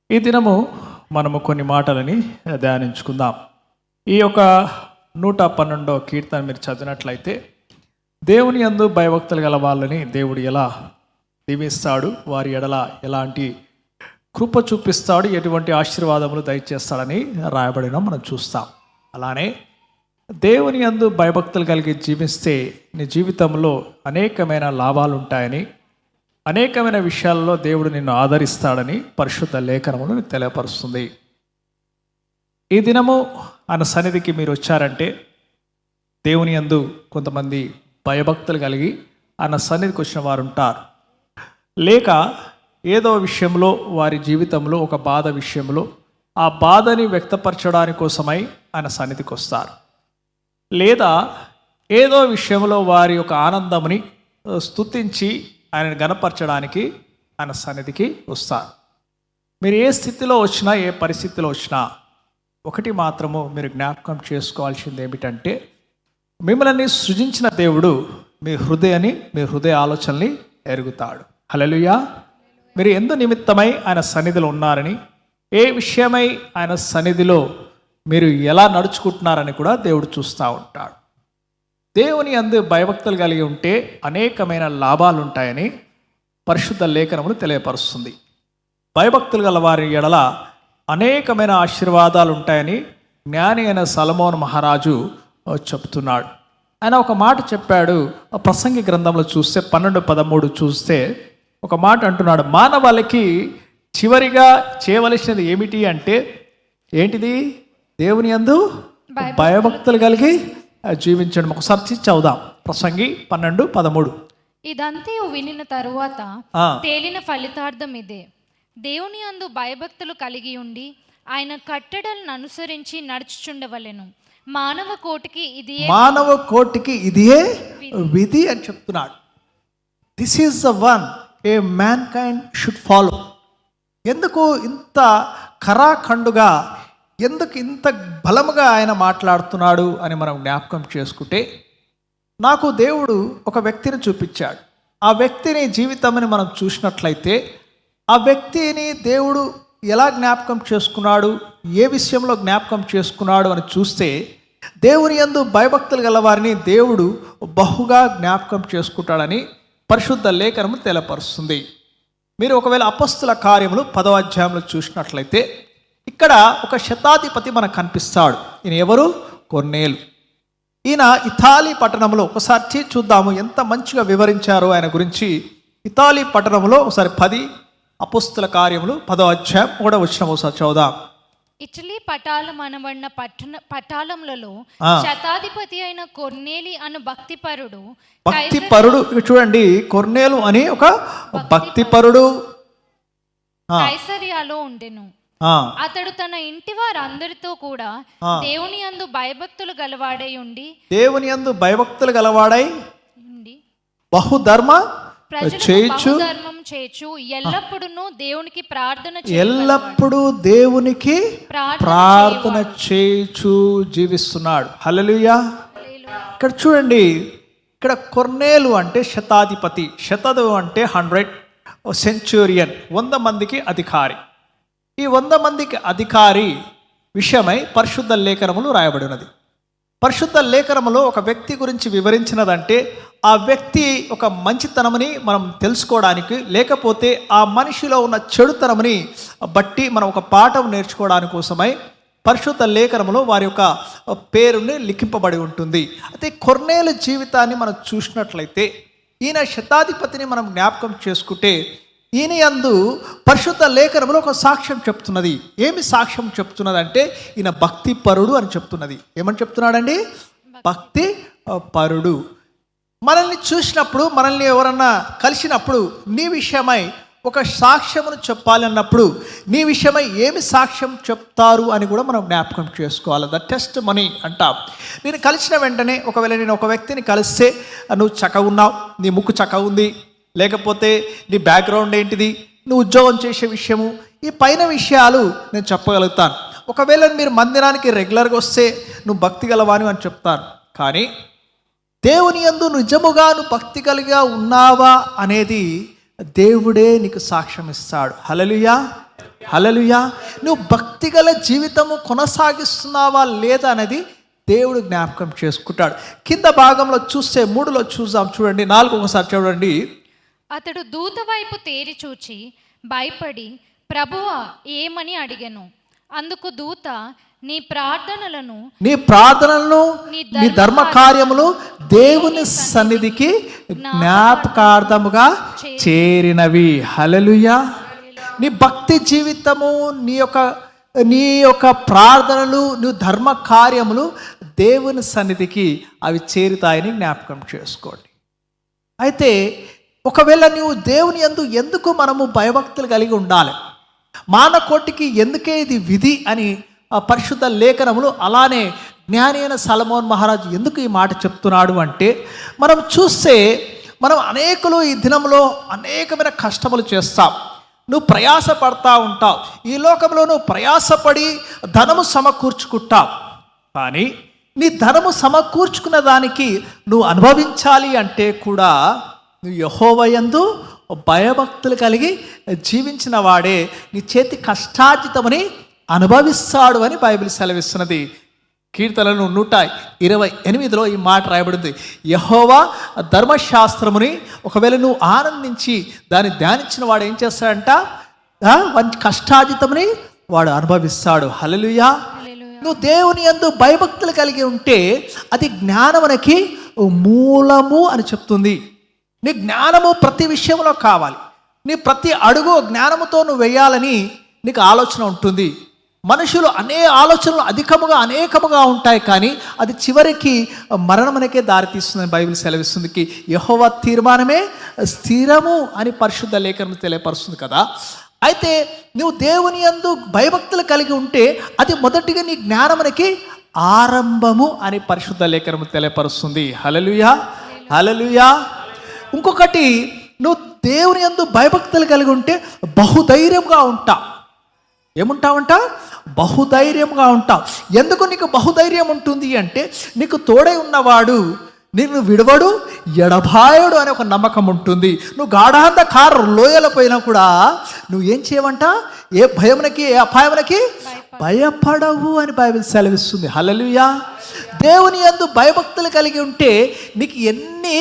ఈ దినము మనము కొన్ని మాటలని ధ్యానించుకుందాం. ఈ యొక్క 112వ కీర్తన మీరు చదివినట్లయితే దేవుని యందు భయభక్తులు గల వాళ్ళని దేవుడు ఎలా దీవిస్తాడు, వారి ఎడల ఎలాంటి కృప చూపిస్తాడు, ఎటువంటి ఆశీర్వాదములు దయచేస్తాడని రాయబడిన మనం చూస్తాం. అలానే దేవుని యందు భయభక్తులు కలిగి జీవిస్తే నీ జీవితంలో అనేకమైన లాభాలు ఉంటాయని, అనేకమైన విషయాల్లో దేవుడు నిన్ను ఆదరిస్తాడని పరిశుద్ధ లేఖనమును తెలియపరుస్తుంది. ఈ దినము ఆయన సన్నిధికి మీరు వచ్చారంటే దేవుని యందు కొంతమంది భయభక్తులు కలిగి ఆయన సన్నిధికి వచ్చిన వారు ఉంటారు. లేక ఏదో విషయంలో వారి జీవితంలో ఒక బాధ విషయంలో ఆ బాధని వ్యక్తపరచడానికి కోసమై ఆయన సన్నిధికి వస్తారు. లేదా ఏదో విషయంలో వారి యొక్క ఆనందముని స్తుతించి ఆయనను గణపరచడానికి ఆయన సన్నిధికి వస్తారు. మీరు ఏ స్థితిలో వచ్చినా, ఏ పరిస్థితిలో వచ్చినా ఒకటి మాత్రము మీరు జ్ఞాపకం చేసుకోవాల్సింది ఏమిటంటే, మిమ్మల్ని సృజించిన దేవుడు మీ హృదయ ఆలోచనని ఎరుగుతాడు. హల్లెలూయా. మీరు ఎందు నిమిత్తమై ఆయన సన్నిధిలో ఉన్నారని, ఏ విషయమై ఆయన సన్నిధిలో మీరు ఎలా నడుచుకుంటున్నారని కూడా దేవుడు చూస్తూ ఉంటాడు. దేవుని యందు భయభక్తులు కలిగి ఉంటే అనేకమైన లాభాలు ఉంటాయని పరిశుద్ధ లేఖనములు తెలియపరుస్తుంది. భయభక్తులు గల వారి ఎడల అనేకమైన ఆశీర్వాదాలు ఉంటాయని జ్ఞాని అయిన సొలొమోను మహారాజు చెప్తున్నాడు. ఆయన ఒక మాట చెప్పాడు. ప్రసంగి గ్రంథంలో చూస్తే 12:13 చూస్తే ఒక మాట అంటున్నాడు, మానవాళికి చివరిగా చేయవలసినది ఏమిటి అంటే, ఏంటిది? దేవుని యందు భయభక్తులు కలిగి జీవించడం. ఒకసారి చదువుదాం. ప్రసంగి 12:13. ఇదంతా వినిన తరువాత తేలిన ఫలితార్థం ఇదే: దేవుని యందు భయభక్తులు కలిగి ఉండి ఆయన కట్టడలను అనుసరించి నడుచుచుండవలెను. మానవ కోటికి ఇదియే విధి అని చెప్తున్నాడు. This is the one A man kind should follow. ఎందుకు ఇంత కరాఖండుగా, ఎందుకు ఇంత బలముగా ఆయన మాట్లాడుతున్నాడు అని మనం జ్ఞాపకం చేసుకుంటే, నాకు దేవుడు ఒక వ్యక్తిని చూపించాడు. ఆ వ్యక్తిని జీవితాన్ని మనం చూసినట్లయితే ఆ వ్యక్తిని దేవుడు ఎలా జ్ఞాపకం చేసుకున్నాడు, ఏ విషయంలో జ్ఞాపకం చేసుకున్నాడు అని చూస్తే, దేవుని యందు భయభక్తులు గల వారిని దేవుడు బహుగా జ్ఞాపకం చేసుకుంటాడని పరిశుద్ధ లేఖనము తెలియపరుస్తుంది. మీరు ఒకవేళ అపొస్తల కార్యములు 10వ అధ్యాయంలో చూసినట్లయితే ఇక్కడ ఒక శతాధిపతి మనకు కనిపిస్తాడు. ఈయన ఎవరు? కొర్నేలు. ఈయన ఇతాలీ పట్టణంలో, ఒకసారి చూద్దాము ఎంత మంచిగా వివరించారో ఆయన గురించి. ఇతాలీ పట్టణంలో ఒకసారి 10 అపొస్తల కార్యములు 10వ అధ్యాయం 1వ వచనం ఒకసారి చదువుదాం. ఇటలీ పటాలం అనబడిన పటాలములలో శతాధిపతి అయిన కొర్నేలి అను భక్తిపరుడు చూడండి, కొర్నేలు అని ఒక భక్తిపరుడు కైసరియాలో ఉండెను. అతడు తన ఇంటి వారందరితో కూడా దేవుని యందు భయభక్తులు గలవాడై ఉండి బహుధర్మ చేయొచ్చు ఎల్లప్పుడూ దేవునికి ప్రార్థన చేయుచు జీవిస్తున్నాడు. హల్లెలూయా. ఇక్కడ చూడండి, ఇక్కడ కొర్నేలు అంటే శతాధిపతి, శతదు అంటే 100, సెంచురియన్ 100 మందికి అధికారి. ఈ 100 మందికి అధికారి విషయమై పరిశుద్ధ లేఖనములు రాయబడినది. పరిశుద్ధ లేఖనములో ఒక వ్యక్తి గురించి వివరించినదంటే ఆ వ్యక్తి ఒక మంచితనముని మనం తెలుసుకోవడానికి, లేకపోతే ఆ మనిషిలో ఉన్న చెడుతనముని బట్టి మనం ఒక పాఠం నేర్చుకోవడానికి కోసమై పరిశుద్ధ లేఖనములో వారి యొక్క పేరుని లిఖింపబడి ఉంటుంది. అయితే కొర్నేలు జీవితాన్ని మనం చూసినట్లయితే, ఈయన శతాధిపతిని మనం జ్ఞాపకం చేసుకుంటే, ఈయన యందు పరిశుద్ధ లేఖనములో ఒక సాక్ష్యం చెప్తున్నది. ఏమి సాక్ష్యం చెప్తున్నది అంటే, ఈయన భక్తి పరుడు అని చెప్తున్నది. ఏమని చెప్తున్నాడండి? భక్తి పరుడు. మనల్ని చూసినప్పుడు, మనల్ని ఎవరన్నా కలిసినప్పుడు నీ విషయమై ఒక సాక్ష్యమును చెప్పాలి అన్నప్పుడు నీ విషయమై ఏమి సాక్ష్యం చెప్తారు అని కూడా మనం జ్ఞాపకం చేసుకోవాలి. ద టెస్ట్ మనీ అంటాం. నేను కలిసిన వెంటనే, ఒకవేళ నేను ఒక వ్యక్తిని కలిస్తే, నువ్వు చక్కగా ఉన్నావు, నీ ముక్కు చక్కగా ఉంది, లేకపోతే నీ బ్యాక్గ్రౌండ్ ఏంటిది, నువ్వు ఉద్యోగం చేసే విషయము, ఈ పైన విషయాలు నేను చెప్పగలుగుతాను. ఒకవేళ మీరు మందిరానికి రెగ్యులర్గా వస్తే నువ్వు భక్తి గలవాని అని చెప్తాను. కానీ దేవుని యందు నిజముగా నువ్వు భక్తి కలిగా ఉన్నావా అనేది దేవుడే నీకు సాక్ష్యం ఇస్తాడు. హల్లెలూయా. హల్లెలూయా. నువ్వు భక్తిగల జీవితము కొనసాగిస్తున్నావా లేదా అనేది దేవుడు జ్ఞాపకం చేసుకుంటాడు. కింద భాగంలో చూస్తే 3లో చూద్దాం, చూడండి. 4 ఒకసారి చూడండి. అతడు దూత వైపు తేరి చూచి భయపడి, ప్రభువా ఏమని అడిగెను. అందుకు దూత, నీ ప్రార్థనలను నీ ధర్మ కార్యములు దేవుని సన్నిధికి జ్ఞాపకార్థముగా చేరినవి. హల్లెలూయా. నీ భక్తి జీవితము, నీ యొక్క ప్రార్థనలు, నీ ధర్మ కార్యములు దేవుని సన్నిధికి అవి చేరుతాయని జ్ఞాపకం చేసుకోండి. అయితే ఒకవేళ నువ్వు దేవుని యందు ఎందుకు మనము భయభక్తులు కలిగి ఉండాలి, మానకోటికి ఎందుకే ఇది విధి అని పరిశుద్ధ లేఖనములు, అలానే జ్ఞాని అయిన సొలొమోను మహారాజు ఎందుకు ఈ మాట చెప్తున్నాడు అంటే, మనం చూస్తే మనం అనేకులు ఈ దినంలో అనేకమైన కష్టములు చేస్తాం. నువ్వు ప్రయాస పడతా ఉంటావు, ఈ లోకంలో నువ్వు ప్రయాసపడి ధనము సమకూర్చుకుంటావు. కానీ నీ ధనము సమకూర్చుకున్న దానికి నువ్వు అనుభవించాలి అంటే కూడా నువ్వు యెహోవా యందు భయభక్తులు కలిగి జీవించిన వాడే నీ చేతి కష్టార్జితమని అనుభవిస్తాడు అని బైబిల్ సెలవిస్తున్నది. కీర్తనలు 128లో ఈ మాట రాయబడింది. యెహోవా ధర్మశాస్త్రముని ఒకవేళ నువ్వు ఆనందించి దాన్ని ధ్యానించిన వాడు ఏం చేస్తాడంట, మంచి కష్టార్జితమని వాడు అనుభవిస్తాడు. హల్లెలూయా. నువ్వు దేవుని యందు భయభక్తులు కలిగి ఉంటే అది జ్ఞానమునకి మూలము అని చెప్తుంది. నీ జ్ఞానము ప్రతి విషయంలో కావాలి. నీ ప్రతి అడుగు జ్ఞానముతో నువ్వు వేయాలని నీకు ఆలోచన ఉంటుంది. మనుషులు ఆలోచనలు అనేకముగా ఉంటాయి, కానీ అది చివరికి మరణమునకే దారితీస్తుందని బైబిల్ సెలవిస్తుంది. యెహోవా తీర్మానమే స్థిరము అని పరిశుద్ధ లేఖనం తెలియపరుస్తుంది కదా. అయితే నువ్వు దేవుని యందు భయభక్తులు కలిగి ఉంటే అది మొదటిగా నీ జ్ఞానమునకి ఆరంభము అని పరిశుద్ధ లేఖనం తెలియపరుస్తుంది. హల్లెలూయా, హల్లెలూయా. ఇంకొకటి, నువ్వు దేవుని యందు భయభక్తులు కలిగి ఉంటే బహుధైర్యంగా ఉంటావు. ఏముంటావంట? బహుధైర్యంగా ఉంటావు. ఎందుకు నీకు బహుధైర్యం ఉంటుంది అంటే, నీకు తోడై ఉన్నవాడు నిన్ను విడవడు, ఎడబాయడు అనే ఒక నమ్మకం ఉంటుంది. నువ్వు గాఢాంధకార లోయల పోయినా కూడా నువ్వు ఏం చేయవంట, ఏ భయమునకి ఏ అపాయమునకి భయపడవు అని బైబిల్ సెలవిస్తుంది. హల్లెలూయా. దేవుని యందు భయభక్తులు కలిగి ఉంటే నీకు ఎన్ని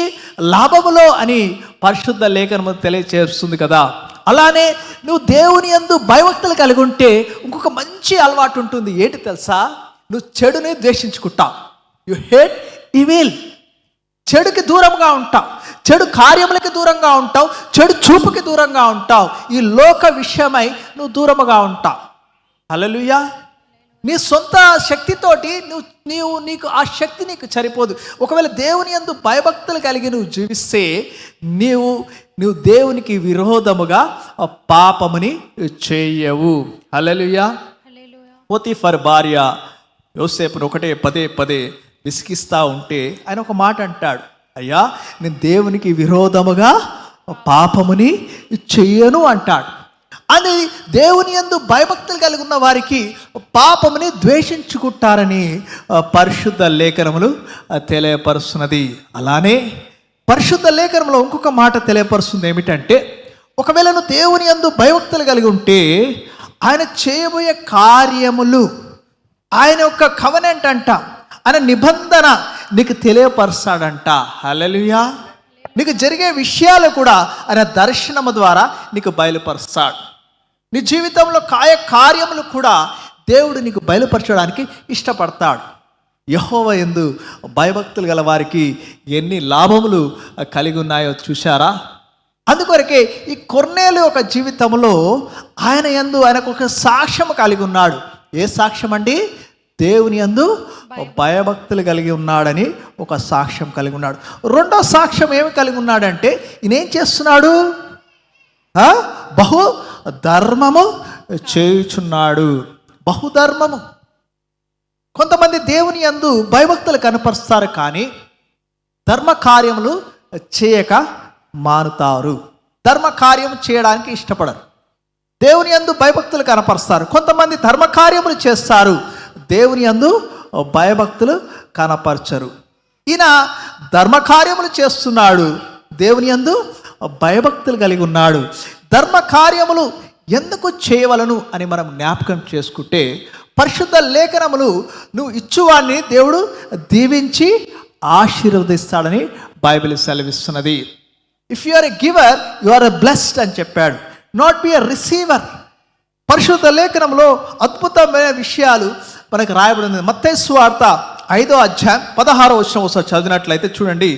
లాభములో అని పరిశుద్ధ లేఖనము తెలియచేస్తుంది కదా. అలానే నువ్వు దేవుని యందు భయభక్తులు కలిగి ఉంటే ఇంకొక మంచి అలవాటు ఉంటుంది. ఏంటి తెలుసా? నువ్వు చెడుని ద్వేషించుకుంటావు. You hate evil. చెడుకి దూరంగా ఉంటావు, చెడు కార్యములకి దూరంగా ఉంటావు, చెడు చూపుకి దూరంగా ఉంటావు. ఈ లోక విషయమై నువ్వు దూరముగా ఉంటావు. హల్లెలూయా. నీ సొంత శక్తితోటి నీకు ఆ శక్తి నీకు సరిపోదు. ఒకవేళ దేవుని యందు భయభక్తులు కలిగి నువ్వు జీవిస్తే నువ్వు దేవునికి విరోధముగా పాపముని చేయవు. హల్లెలూయా. పోతీఫర్ భార్య యోసేపును పదే విసిగిస్తూ ఉంటే ఆయన ఒక మాట అంటాడు, అయ్యా నేను దేవునికి విరోధముగా పాపముని చెయ్యను అంటాడు. అని దేవుని యందు భయభక్తులు కలిగి ఉన్న వారికి పాపముని ద్వేషించుకుంటారని పరిశుద్ధ లేఖనములు తెలియపరుస్తున్నది. అలానే పరిశుద్ధ లేఖనంలో ఇంకొక మాట తెలియపరుస్తుంది. ఏమిటంటే, ఒకవేళ నువ్వు దేవుని యందు భయభక్తులు కలిగి ఉంటే ఆయన చేయబోయే కార్యములు, ఆయన యొక్క కవెనెంట్ అంట, ఆయన నిబంధన నీకు తెలియపరుస్తాడంట. హల్లెలూయా. నీకు జరిగే విషయాలు కూడా ఆయన దర్శనము ద్వారా నీకు బయలుపరుస్తాడు. నీ జీవితంలో కార్యములు కూడా దేవుడు నీకు బయలుపరచడానికి ఇష్టపడతాడు. యెహోవా యందు భయభక్తులు గల వారికి ఎన్ని లాభములు కలిగి ఉన్నాయో చూశారా? అందుకొరకే ఈ కొర్నేలు ఒక జీవితంలో ఆయనకు ఒక సాక్ష్యం కలిగి ఉన్నాడు. ఏ సాక్ష్యం అండి? దేవుని యందు భయభక్తులు కలిగి ఉన్నాడని ఒక సాక్ష్యం కలిగి ఉన్నాడు. రెండో సాక్ష్యం ఏమి కలిగి ఉన్నాడంటే, ఈయనేం చేస్తున్నాడు? బహుధర్మము చేయుచున్నాడు. బహుధర్మము. కొంతమంది దేవుని యందు భయభక్తులు కనపరుస్తారు, కానీ ధర్మ కార్యములు చేయక మానుతారు. ధర్మ కార్యం చేయడానికి ఇష్టపడరు. దేవుని యందు భయభక్తులు కనపరుస్తారు. కొంతమంది ధర్మ కార్యములు చేస్తారు, దేవుని యందు భయభక్తులు కనపరచరు. ఈయన ధర్మ కార్యములు చేస్తున్నాడు, దేవుని యందు భయభక్తులు కలిగి ఉన్నాడు. ధర్మ కార్యములు ఎందుకు చేయవలను అని మనం జ్ఞాపకం చేసుకుంటే, పరిశుద్ధ లేఖనములు నువ్వు ఇచ్చువాన్ని దేవుడు దీవించి ఆశీర్వదిస్తాడని బైబిల్ సెలవిస్తున్నది. If you are a giver you are a blessed అని చెప్పాడు, నాట్ బి ఎ రిసీవర్. పరిశుద్ధ లేఖనంలో అద్భుతమైన విషయాలు మనకు రాయబడింది. మత్తయి సువార్త 5వ అధ్యాయం 16వ వచనం ఒకసారి చదివినట్లయితే చూడండి.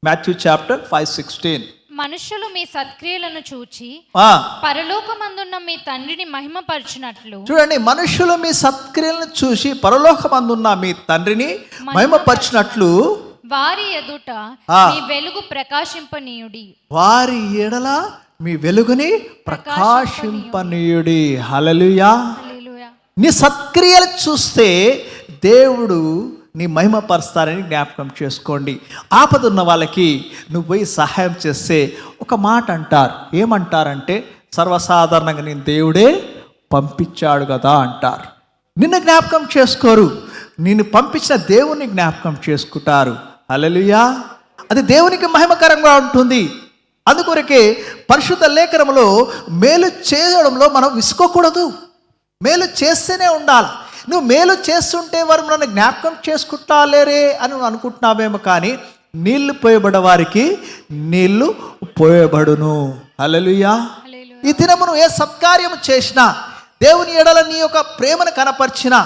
Matthew chapter 5:16. మనుషులు మీ సత్క్రియలను చూచి పరలోకమందున్న మీ తండ్రిని మహిమపరచునట్లు. చూడండి, మనుషులు మీ సత్క్రియలను చూసి పరలోకమందున్న మీ తండ్రిని మహిమపరచునట్లు వారి ఎదుట మీ వెలుగు ప్రకాశింపనీయుడి. వారి ఎడల మీ వెలుగుని ప్రకాశింపనీయుడి. హల్లెలూయా. నీ సత్క్రియలు చూస్తే దేవుడు నీ మహిమపరుస్తారని జ్ఞాపకం చేసుకోండి. ఆపదున్న వాళ్ళకి నువ్వు పోయి సహాయం చేస్తే ఒక మాట అంటారు. ఏమంటారంటే, సర్వసాధారణంగా నేను దేవుడే పంపించాడు కదా అంటారు. నిన్ను జ్ఞాపకం చేసుకోరు, నిన్ను పంపించిన దేవుని జ్ఞాపకం చేసుకుంటారు. హల్లెలూయా. అది దేవునికి మహిమకరంగా ఉంటుంది. అందుకొరకే పరిశుద్ధ లేఖనములో మేలు చేయడంలో మనం విసుకోకూడదు. మేలు చేస్తేనే ఉండాలి. నువ్వు మేలు చేస్తుంటే వారు నన్ను జ్ఞాపకం చేసుకుంటాలేరే అని నువ్వు అనుకుంటున్నావేమో, కానీ నీళ్లు పోయబడ వారికి నీళ్లు పోయబడును. హల్లెలూయా. ఈ దినము నువ్వు ఏ సత్కార్యము చేసినా, దేవుని ఎడల నీ యొక్క ప్రేమను కనపరిచినా,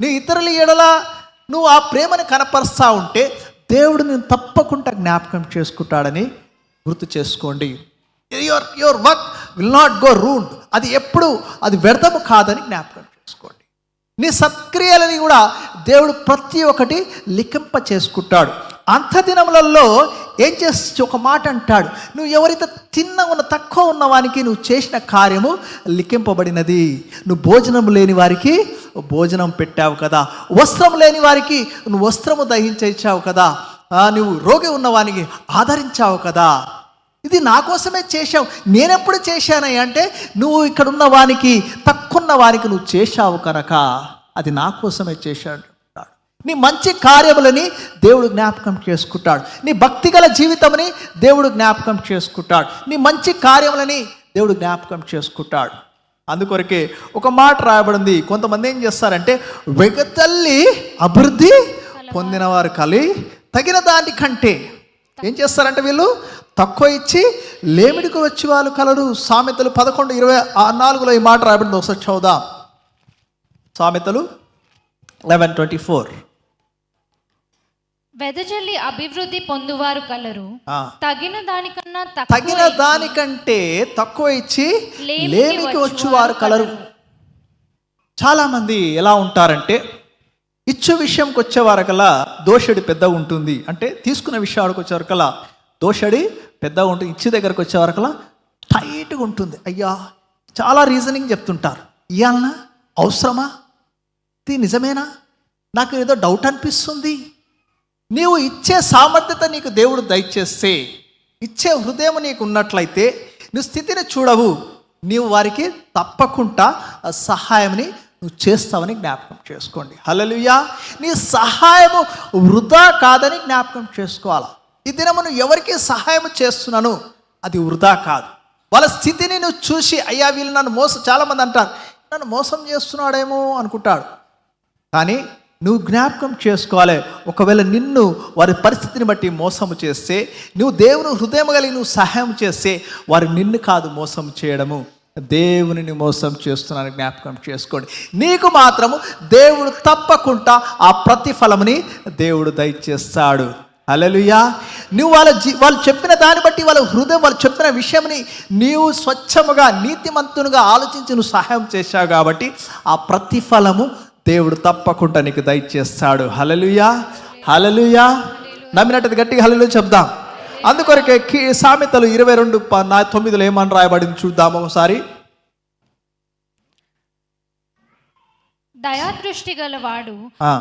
నీ ఇతరుల ఎడల నువ్వు ఆ ప్రేమను కనపరుస్తూ ఉంటే దేవుడు నేను తప్పకుండా జ్ఞాపకం చేసుకుంటాడని గుర్తు చేసుకోండి. Your work will not go ruined. అది ఎప్పుడు అది వ్యర్థము కాదని జ్ఞాపకం చేసుకోండి. నీ సత్క్రియలని కూడా దేవుడు ప్రతి ఒక్కటి లిఖింప చేసుకుంటాడు. అంత్యదినములలో ఏం చేసి ఒక మాట అంటాడు, నువ్వు ఎవరైతే తక్కువ ఉన్నవానికి నువ్వు చేసిన కార్యము లిఖింపబడినది. నువ్వు భోజనం లేని వారికి భోజనం పెట్టావు కదా, వస్త్రం లేని వారికి నువ్వు వస్త్రము దహించావు కదా, నువ్వు రోగి ఉన్నవానికి ఆదరించావు కదా. ఇది నా కోసమే చేశావు. నేనెప్పుడు చేశానయ్య అంటే, నువ్వు ఇక్కడ ఉన్న వానికి తక్కువ ఉన్న వానికి నువ్వు చేశావు కనుక అది నా కోసమే చేశాడు. నీ మంచి కార్యములని దేవుడు జ్ఞాపకం చేసుకుంటాడు. నీ భక్తిగల జీవితమని దేవుడు జ్ఞాపకం చేసుకుంటాడు. నీ మంచి కార్యములని దేవుడు జ్ఞాపకం చేసుకుంటాడు. అందుకొరకే ఒక మాట రాయబడింది. కొంతమంది ఏం చేస్తారంటే, వెగతల్లి అభివృద్ధి పొందిన వారు కలి తగిన దానికంటే ఏం చేస్తారంటే, వీళ్ళు తక్కువ ఇచ్చి లేమిడికి వచ్చి వాళ్ళు కలరు. సామెతలు 11:24 ఈ మాట రాయబడింది. ఒకసారి చదువుదాం. సామెతలు 11:24. వెదజల్లి అభివృద్ధి పొందువారు కలరు, తగిన దానికంటే తక్కువ ఇచ్చి లేమికి వచ్చేవారు కలరు. చాలా మంది ఎలా ఉంటారంటే, ఇచ్చు విషయంకి వచ్చేవారకల్లా దోషడి పెద్దగా ఉంటుంది. అంటే తీసుకున్న విషయానికి వచ్చేవరకల్లా దోషడి పెద్దగా ఉంటుంది. ఇచ్చి దగ్గరకు వచ్చేవరకల్లా టైట్గా ఉంటుంది. అయ్యా, చాలా రీజనింగ్ చెప్తుంటారు. ఇవ్వాలనా, అవసరమా, ఇది నిజమేనా, నాకు ఏదో డౌట్ అనిపిస్తుంది. నీవు ఇచ్చే సామర్థ్యత నీకు దేవుడు దయచేస్తే, ఇచ్చే హృదయం నీకు ఉన్నట్లయితే నువ్వు స్థితిని చూడవు, నీవు వారికి తప్పకుండా సహాయంని నువ్వు చేస్తావని జ్ఞాపకం చేసుకోండి. హల్లెలూయా. నీ సహాయము వృధా కాదని జ్ఞాపకం చేసుకోవాలి. ఈ దినము నువ్వు ఎవరికి సహాయం చేస్తున్నాను అది వృధా కాదు. వాళ్ళ స్థితిని నువ్వు చూసి, అయ్యా వీళ్ళు నన్ను చాలామంది అంటారు, నన్ను మోసం చేస్తున్నాడేమో అనుకుంటాడు. కానీ నువ్వు జ్ఞాపకం చేసుకోవాలి, ఒకవేళ నిన్ను వారి పరిస్థితిని బట్టి మోసం చేస్తే, నువ్వు దేవుని హృదయం కలిగి నువ్వు సహాయం చేస్తే, వారు నిన్ను కాదు మోసం చేయడము, దేవునిని మోసం చేస్తున్నాను జ్ఞాపకం చేసుకోండి. నీకు మాత్రము దేవుడు తప్పకుండా ఆ ప్రతిఫలముని దేవుడు దయచేస్తాడు. హల్లెలూయా. నువ్వు వాళ్ళు చెప్పిన దాన్ని బట్టి వాళ్ళ హృదయం, వాళ్ళు చెప్పిన విషయంని నీవు స్వచ్ఛముగా నీతిమంతునిగా ఆలోచించి నువ్వు సహాయం చేశావు కాబట్టి ఆ ప్రతిఫలము దేవుడు తప్పకుండా నీకు దయచేస్తాడు. హల్లెలూయా. హల్లెలూయా. నమ్మినట్టు గట్టిగా హల్లెలూయా చెప్దాం. అందుకొరకే సామెతలు 22:9 ఏమని రాయబడింది చూద్దాం ఒకసారి. దయాదృష్టి గలవాడు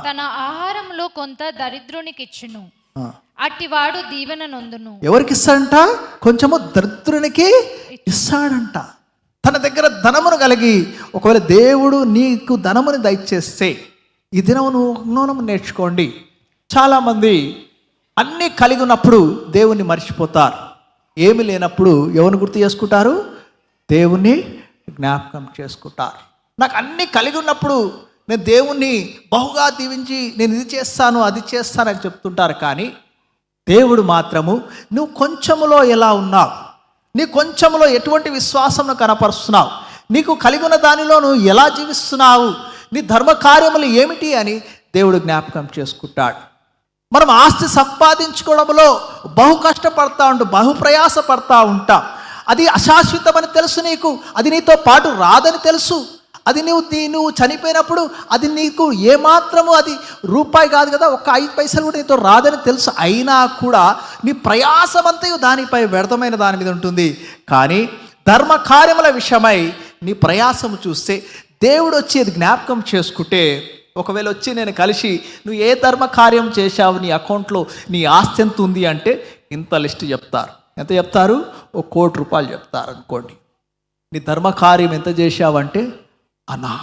తన ఆహారంలో కొంత దరిద్రునికి ఇచ్చును, అట్టివాడు దీవెన నొందును. ఎవరికి ఇస్తాడంట? కొంచెము దరిద్రునికి ఇస్తాడంట. తన దగ్గర ధనమును కలిగి ఒకవేళ దేవుడు నీకు ధనముని దయచేస్తే, ఈ దినము నువ్వు నేర్చుకోండి. చాలామంది అన్నీ కలిగి ఉన్నప్పుడు దేవుణ్ణి మర్చిపోతారు. ఏమి లేనప్పుడు ఎవరిని గుర్తు చేసుకుంటారు? దేవుణ్ణి జ్ఞాపకం చేసుకుంటారు. నాకు అన్నీ కలిగి ఉన్నప్పుడు నేను దేవుణ్ణి బహుగా దీవించి నేను ఇది చేస్తాను అది చేస్తానని చెప్తుంటారు. కానీ దేవుడు మాత్రము నువ్వు కొంచెములో ఎలా ఉన్నావు, నీ కొంచెంలో ఎటువంటి విశ్వాసం కనపరుస్తున్నావు, నీకు కలిగి ఉన్న దానిలో నువ్వు ఎలా జీవిస్తున్నావు, నీ ధర్మ కార్యములు ఏమిటి అని దేవుడు జ్ఞాపకం చేసుకుంటాడు. మనం ఆస్తి సంపాదించుకోవడంలో బహు కష్టపడతా ఉంటాం, బహు ప్రయాస పడతా ఉంటాం. అది అశాశ్వతమని తెలుసు, నీకు అది నీతో పాటు రాదని తెలుసు. అది నువ్వు చనిపోయినప్పుడు అది నీకు ఏమాత్రము అది రూపాయి కాదు కదా, ఒక్క 5 పైసలు కూడా నీతో రాదని తెలుసు. అయినా కూడా నీ ప్రయాసమంతయు దానిపై వ్యర్థమైన దాని మీద ఉంటుంది. కానీ ధర్మ కార్యముల విషయమై నీ ప్రయాసము చూస్తే దేవుడు వచ్చి అది జ్ఞాపకం చేసుకుంటే, ఒకవేళ వచ్చి నేను కలిసి నువ్వు ఏ ధర్మ కార్యం చేశావు, నీ అకౌంట్లో నీ ఆస్తి ఎంత ఉంది అంటే ఇంత లిస్ట్ చెప్తారు. ఎంత చెప్తారు? 1 కోటి రూపాయలు చెప్తారు అనుకోండి. నీ ధర్మ కార్యం ఎంత చేశావంటే, అన్నా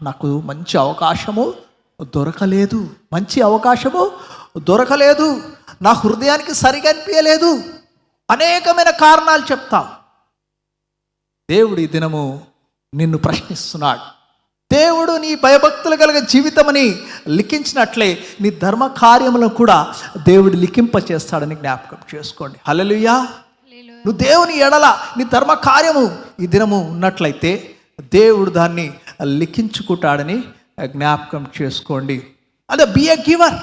నాకు మంచి అవకాశము దొరకలేదు, మంచి అవకాశము దొరకలేదు, నా హృదయానికి సరిగా అనిపించలేదు, అనేకమైన కారణాలు చెప్తావు. దేవుడు ఈ దినము నిన్ను ప్రశ్నిస్తున్నాడు. దేవుడు నీ భయభక్తులు కలిగిన జీవితమని లిఖించినట్లే నీ ధర్మ కార్యములను కూడా దేవుడు లిఖింప చేస్తాడని జ్ఞాపకం చేసుకోండి. హల్లెలూయా. నువ్వు దేవుని ఎడల నీ ధర్మ కార్యము ఈ దినము ఉన్నట్లయితే దేవుడు దాన్ని లిఖించుకుంటాడని జ్ఞాపకం చేసుకోండి. అదే బి ఎ గివర్.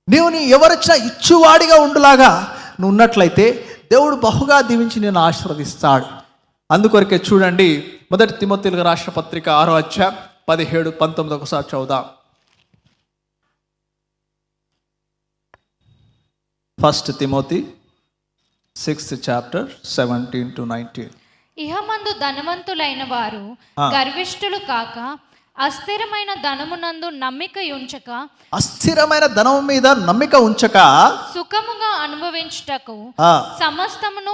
నీ ఎవరొచ్చినా ఇచ్చువాడిగా ఉండులాగా నువ్వు ఉన్నట్లయితే దేవుడు బహుగా దీవించి నేను ఆశీర్వదిస్తాడు. అందుకొరకే చూడండి, 1 తిమోతీయులకు రాసిన పత్రిక 6వ అధ్యాయం 17, 19 ఒకసారి చదువుదాం. 1 తిమోతి 6th chapter 17 to 19. ఇహమందు ధనవంతులైన వారు గర్విష్ఠులు కాక అస్థిరమైన ధనమునందు నమ్మిక ఉంచక, అస్థిరమైన ధనము మీద నమ్మిక ఉంచక సుఖముగా అనుభవించుటకు సమస్తమును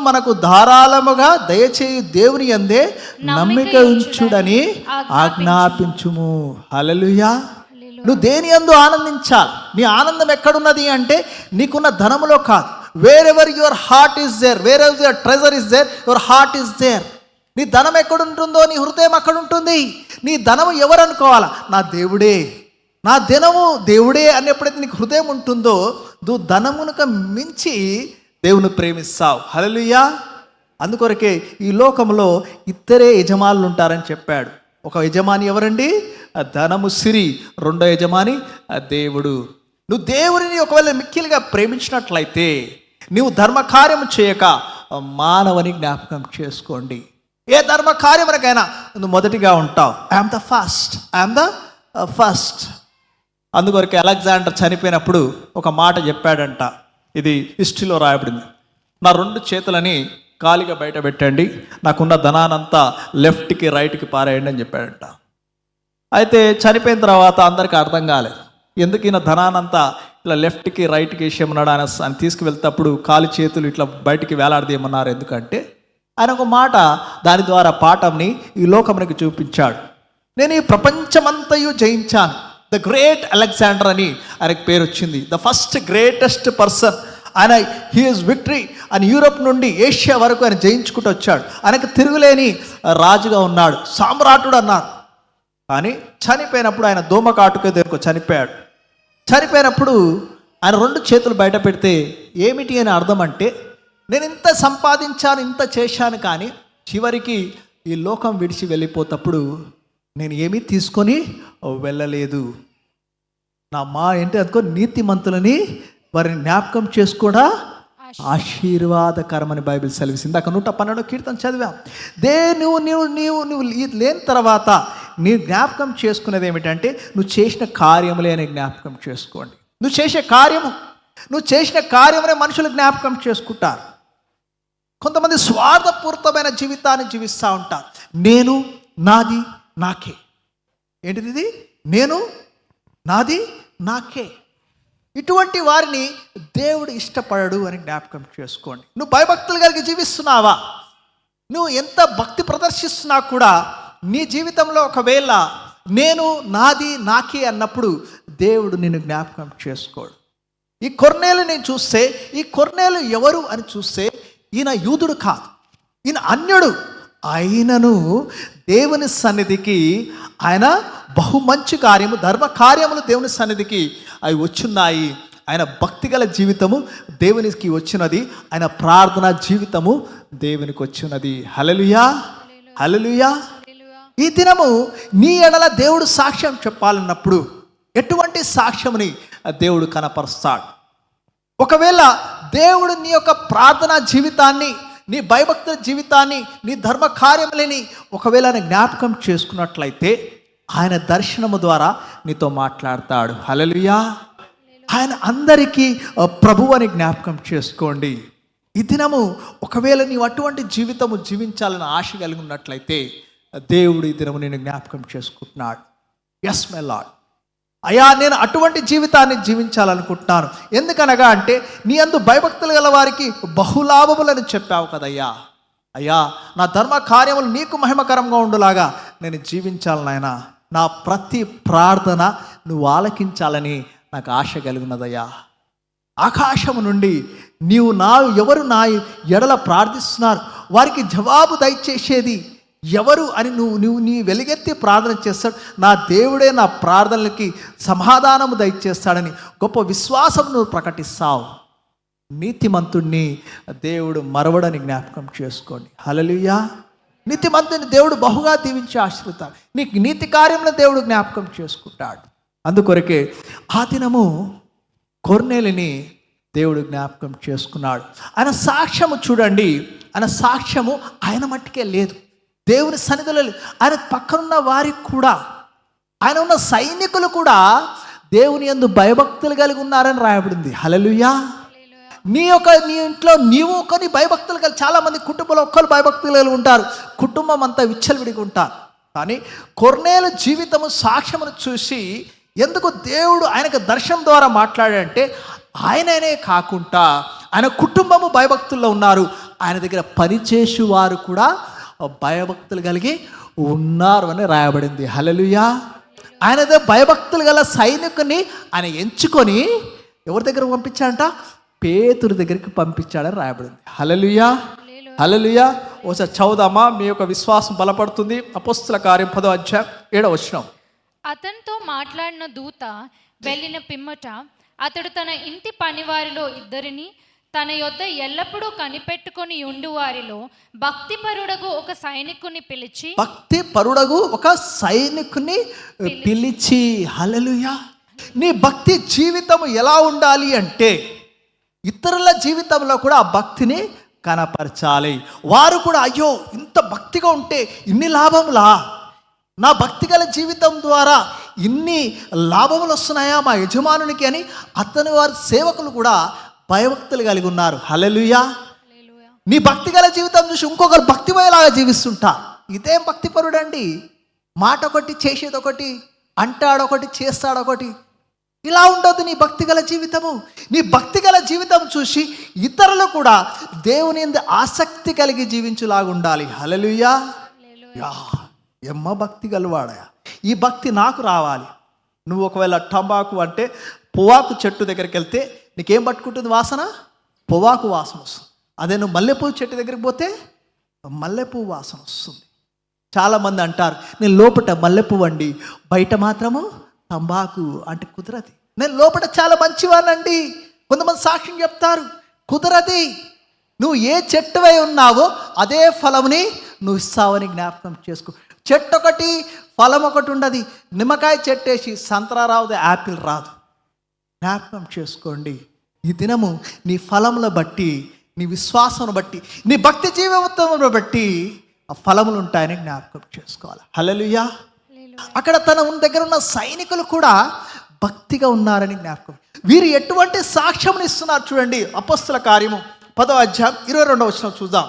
మనకు ధారాళముగా దయచేయు దేవుని యందే నమ్మిక ఉంచుడని ఆజ్ఞాపించుము. హల్లెలూయా. నువ్వు దేని యందు ఆనందించాలి. నీ ఆనందం ఎక్కడున్నది అంటే నీకున్న ధనములో కాదు. Wherever your heart is there, wherever your treasure is there, your heart is there. నీ ధనం ఎక్కడుంటుందో నీ హృదయం అక్కడ ఉంటుంది. నీ ధనము ఎవరు అనుకోవాలా? నా దేవుడే, నా ధనము దేవుడే అని ఎప్పుడైతే నీకు హృదయం ఉంటుందో నువ్వు ధనమునకు మించి దేవుని ప్రేమిస్తావు. హల్లెలూయా. అందుకొరకే ఈ లోకంలో ఇద్దరే యజమానులు ఉంటారని చెప్పాడు. ఒక యజమాని ఎవరండి? ధనము సిరి. రెండో యజమాని దేవుడు. నువ్వు దేవుడిని ఒకవేళ మిక్కిలిగా ప్రేమించినట్లయితే నువ్వు ధర్మ కార్యము చేయక మానవని జ్ఞాపకం చేసుకోండి. ఏ ధర్మ కార్యమునకైనా నువ్వు మొదటిగా ఉంటావు. I'm the first. అందుకొరకు అలెగ్జాండర్ చనిపోయినప్పుడు ఒక మాట చెప్పాడంట. ఇది హిస్టరీలో రాయబడింది. నా 2 చేతులని ఖాళీగా బయట పెట్టండి, నాకున్న ధనానంతా లెఫ్ట్కి రైట్కి పారేయండి అని చెప్పాడంట. అయితే చనిపోయిన తర్వాత అందరికీ అర్థం కాలేదు, ఎందుకు ఈయన ధనానంతా ఇట్లా లెఫ్ట్కి రైట్కి వేసేయమన్నాడు ఆయన తీసుకువెళ్తేప్పుడు కాలి చేతులు ఇట్లా బయటికి వేలాడదేయమన్నారు. ఎందుకంటే ఆయన ఒక మాట దాని ద్వారా పాఠంని ఈ లోకమునికి చూపించాడు. నేను ఈ ప్రపంచమంతయు జయించాను. ద గ్రేట్ అలెగ్జాండర్ అని ఆయనకు పేరు వచ్చింది. The first greatest person. ఆయన హీఈస్ విక్టరీ అని యూరోప్ నుండి ఏషియా వరకు ఆయన జయించుకుంటూ వచ్చాడు. ఆయనకు తిరుగులేని రాజుగా ఉన్నాడు, సామ్రాటుడు అన్నారు. కానీ చనిపోయినప్పుడు ఆయన దోమకాటుకే దేనికో చనిపోయాడు. చనిపోయినప్పుడు ఆయన 2 చేతులు బయట పెడితే ఏమిటి అని అర్థం అంటే, నేను ఇంత సంపాదించాను, ఇంత చేశాను, కానీ చివరికి ఈ లోకం విడిచి వెళ్ళిపోతప్పుడు నేను ఏమీ తీసుకొని వెళ్ళలేదు. నా ఏంటి అనుకో, నీతిమంతులని వారిని జ్ఞాపకం చేసుకోడా ఆశీర్వాదకరమని బైబిల్ సెలవిసింది. అక్కడ 112 కీర్తన చదివాం. నువ్వు లేని తర్వాత నీ జ్ఞాపకం చేసుకునేది ఏమిటంటే నువ్వు చేసిన కార్యములే అని జ్ఞాపకం చేసుకోండి. నువ్వు చేసిన కార్యమునే మనుషులు జ్ఞాపకం చేసుకుంటారు. కొంతమంది స్వార్థపూరితమైన జీవితాన్ని జీవిస్తూ ఉంటారు. నేను, నాది, నాకే. ఏంటిది ఇది? నేను, నాది, నాకే. ఇటువంటి వారిని దేవుడు ఇష్టపడడు అని జ్ఞాపకం చేసుకోండి. నువ్వు భయభక్తులు కలిగి జీవిస్తున్నావా? నువ్వు ఎంత భక్తి ప్రదర్శిస్తున్నా కూడా నీ జీవితంలో ఒకవేళ నేను, నాది, నాకే అన్నప్పుడు దేవుడు నిన్ను జ్ఞాపకం చేసుకోడు. ఈ కొర్నేలు నేను చూస్తే, ఈ కొర్నేలు ఎవరు అని చూస్తే ఈయన యూదుడు కాదు, ఈయన అన్యుడు అయినను దేవుని సన్నిధికి ఆయన బహు మంచి కార్యము, ధర్మ కార్యములు దేవుని సన్నిధికి అవి వచ్చున్నాయి. ఆయన భక్తిగల జీవితము దేవునికి వచ్చినది, ఆయన ప్రార్థన జీవితము దేవునికి వచ్చినది. హల్లెలూయా, హల్లెలూయా. ఈ దినము నీ ఎడల దేవుడు సాక్ష్యం చెప్పాలన్నప్పుడు ఎటువంటి సాక్ష్యముని దేవుడు కనపరుస్తాడు? ఒకవేళ దేవుడు నీ యొక్క ప్రార్థనా జీవితాన్ని, నీ భయభక్తుల జీవితాన్ని, నీ ధర్మ కార్యములని ఒకవేళ ఆయన జ్ఞాపకం చేసుకున్నట్లయితే ఆయన దర్శనము ద్వారా నీతో మాట్లాడతాడు. హల్లెలూయా. ఆయన అందరికీ ప్రభువు అని జ్ఞాపకం చేసుకోండి. ఈ దినము ఒకవేళ నీవు అటువంటి జీవితము జీవించాలని ఆశ కలిగి ఉన్నట్లయితే దేవుడు ఈ దినము నేను జ్ఞాపకం చేసుకుంటున్నాడు. ఎస్ మై లార్డ్, అయ్యా నేను అటువంటి జీవితాన్ని జీవించాలనుకుంటున్నాను. ఎందుకనగా అంటే నీ అందు భయభక్తులు గల వారికి బహులాభములని చెప్పావు కదయ్యా. అయ్యా నా ధర్మ కార్యములు నీకు మహిమకరంగా ఉండులాగా నేను జీవించాలనైనా నా ప్రతి ప్రార్థన నువ్వు ఆలకించాలని నాకు ఆశ కలిగినదయ్యా. ఆకాశము నుండి ఎవరు నా ఎడల ప్రార్థిస్తున్నారు వారికి జవాబు దయచేసేది ఎవరు అని నీ వెలుగెత్తి ప్రార్థన చేస్తాడు. నా దేవుడే నా ప్రార్థనలకి సమాధానము దయచేస్తాడని గొప్ప విశ్వాసం నువ్వు ప్రకటిస్తావు. నీతిమంతుణ్ణి దేవుడు మరవడని జ్ఞాపకం చేసుకోండి. హల్లెలూయా. నీతిమంతుని దేవుడు బహుగా దీవించి ఆశీర్వదిస్తాడు. నీకు నీతి కార్యంలో దేవుడు జ్ఞాపకం చేసుకుంటాడు. అందుకొరకే ఆ దినము కొర్నేలిని దేవుడు జ్ఞాపకం చేసుకున్నాడు. ఆయన సాక్ష్యము చూడండి, ఆయన సాక్ష్యము ఆయన మట్టుకే లేదు, దేవుని సన్నిధిలో ఆయన పక్కనున్న వారికి కూడా, ఆయన ఉన్న సైనికులు కూడా దేవుని యందు భయభక్తులు కలిగి ఉన్నారని రాయబడింది. హల్లెలూయా. నీ ఇంట్లో నీవు కొన్ని భయభక్తులు కలిగి, చాలామంది కుటుంబంలో ఒక్కరు భయభక్తులు కలిగి ఉంటారు, కుటుంబం అంతా విచ్చలవిడిగా ఉంటారు. కానీ కొర్నేలు జీవితము సాక్ష్యమును చూసి ఎందుకు దేవుడు ఆయనకు దర్శనం ద్వారా మాట్లాడాడంటే ఆయననే కాకుండా ఆయన కుటుంబము భయభక్తుల్లో ఉన్నారు, ఆయన దగ్గర పనిచేసే వారు కూడా భయభక్తులు కలిగి ఉన్నారు అని రాయబడింది. హల్లెలూయా. ఆయన దగ్గర భయభక్తులు గల సైనికుని ఆయన ఎంచుకొని ఎవరి దగ్గరకు పంపించాడంట? పేతురు దగ్గరికి పంపించాడని రాయబడింది. హల్లెలూయా, హల్లెలూయా. ఒకసారి చదువుదామా, మీ యొక్క విశ్వాసం బలపడుతుంది. అపోస్తల కార్యం 10వ అధ్యాయం 7వ వచనం. అతనితో మాట్లాడిన దూత వెళ్ళిన పిమ్మట అతడు తన ఇంటి పనివారిలో ఇద్దరిని తన యొద్ద ఎల్లప్పుడూ కనిపెట్టుకొని ఉండు వారిలో భక్తిపరుడగు ఒక సైనికుని పిలిచి హల్లెలూయా. నీ భక్తి జీవితం ఎలా ఉండాలి అంటే ఇతరుల జీవితంలో కూడా ఆ భక్తిని కనపరచాలి. వారు కూడా అయ్యో ఇంత భక్తిగా ఉంటే ఇన్ని లాభములా, నా భక్తిగల జీవితం ద్వారా ఇన్ని లాభములు వస్తున్నాయా మా యజమానునికి అని అతని వారి సేవకులు కూడా భయభక్తులు కలిగి ఉన్నారు. హల్లెలూయా. నీ భక్తిగల జీవితం చూసి ఇంకొకరు భక్తిమయలాగా జీవిస్తుంటా. ఇదేం భక్తిపరుడండి, మాట ఒకటి చేసేది ఒకటి, అంటాడొకటి చేస్తాడొకటి. ఇలా ఉండొద్దు నీ భక్తిగల జీవితము. నీ భక్తిగల జీవితం చూసి ఇతరులు కూడా దేవుని యందు ఆసక్తి కలిగి జీవించులాగా ఉండాలి. హల్లెలూయా. ఎమ్మ భక్తి గలవాడా, ఈ భక్తి నాకు రావాలి. నువ్వు ఒకవేళ టంబాకు అంటే పొవాకు చెట్టు దగ్గరికి వెళ్తే నీకేం పట్టుకుంటుంది వాసన? పొవాకు వాసన వస్తుంది. అదే నువ్వు మల్లెపూ చెట్టు దగ్గరికి పోతే మల్లెపూ వాసన వస్తుంది. చాలామంది అంటారు నేను లోపల మల్లెపూ అండి, బయట మాత్రము తంబాకు అంటే కుదరది. నేను లోపల చాలా మంచివానండి, కొంతమంది సాక్ష్యం చెప్తారు, కుదరది. నువ్వు ఏ చెట్టువై ఉన్నావో అదే ఫలముని నువ్వు ఇస్తావని జ్ఞాపకం చేసుకో. చెట్టు ఒకటి ఫలం ఒకటి ఉండదు. నిమ్మకాయ చెట్టు వేసి సంతరా రాదు, యాపిల్ రాదు. జ్ఞాపకం చేసుకోండి. ఈ దినము నీ ఫలములను బట్టి, నీ విశ్వాసం బట్టి, నీ భక్తి జీవితమును బట్టి ఆ ఫలములు ఉంటాయని జ్ఞాపకం చేసుకోవాలి. హల్లెలూయా. అక్కడ తన దగ్గర ఉన్న సైనికులు కూడా భక్తిగా ఉన్నారని జ్ఞాపకం. వీరు ఎటువంటి సాక్ష్యం ఇస్తున్నారు చూడండి. అపోస్తల కార్యము 10వ అధ్యాయం 22వ వచనం చూద్దాం.